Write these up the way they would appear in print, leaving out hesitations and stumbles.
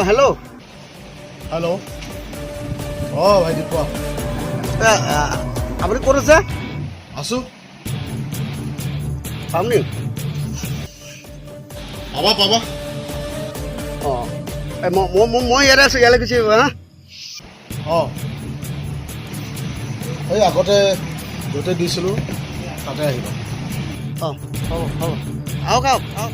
hello' hello' ভাইটি কোৱা আপুনি ক'ত আছে আছো পামনি পাবা অঁ মই ইয়াতে আছোঁ ইয়ালৈ গুচি আহিব হা এই আগতে য'তে দিছিলোঁ তাতে আহিবা হ'ব আহক আহক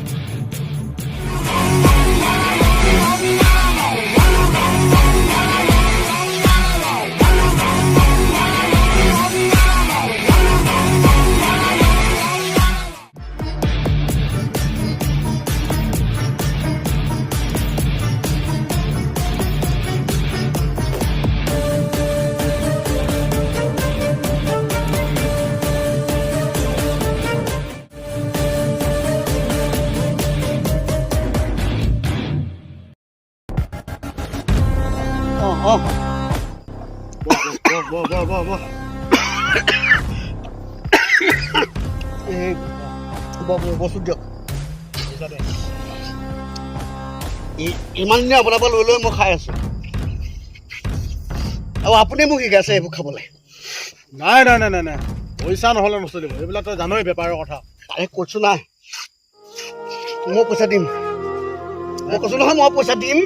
বস্তু দিয়ক ইমান দিনে আপোনাৰ পৰা লৈ মই খাই আছোঁ আৰু আপুনি মোক শিকাইছে এইবোৰ খাবলৈ নাই পইচা নহ'লে নচলিব এইবিলাক তই জানই বেপাৰৰ কথা আৰে কৈছোঁ নাই মই পইচা দিম মই কৈছোঁ নহয় মই পইচা দিম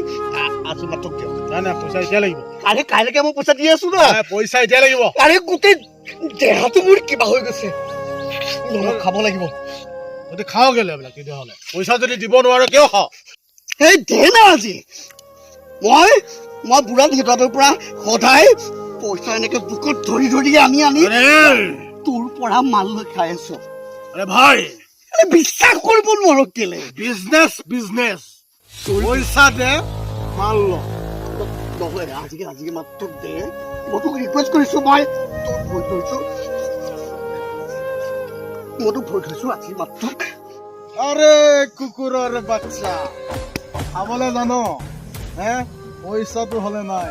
আজি মাত্ৰ দিয়ক নাই পইচা এতিয়া লাগিব আৰে কাইলৈকে মই পইচা দি আছোঁ ন পইচা এতিয়া লাগিব আৰে গোটেই দেহাটো মোৰ কিবা হৈ গৈছে খাব লাগিব যদি খাওঁ গেলে এইবিলাক তেতিয়াহ'লে পইচা যদি দিব নোৱাৰো কিয় খাওঁ এই দে না আজি মই বুঢ়া দেউতাটোৰ পৰা সদায় পইচা এনেকে বুকুত ধৰি আনি তোৰ পৰা মাল লৈ খাই আছো আৰে ভাই বিশ্বাস কৰিব নোৱাৰো কেলে বিজনেছ পইচা দে মাল নহয় আজি মাত্ৰ দে মই তোক ৰিকুৱেষ্ট কৰিছো মই তোক ভয় থৈছো আজি মাত্ৰ আৰে কুকুৰৰ বাচ্চা খাবলৈ জানো পইচাটো হ'লে নাই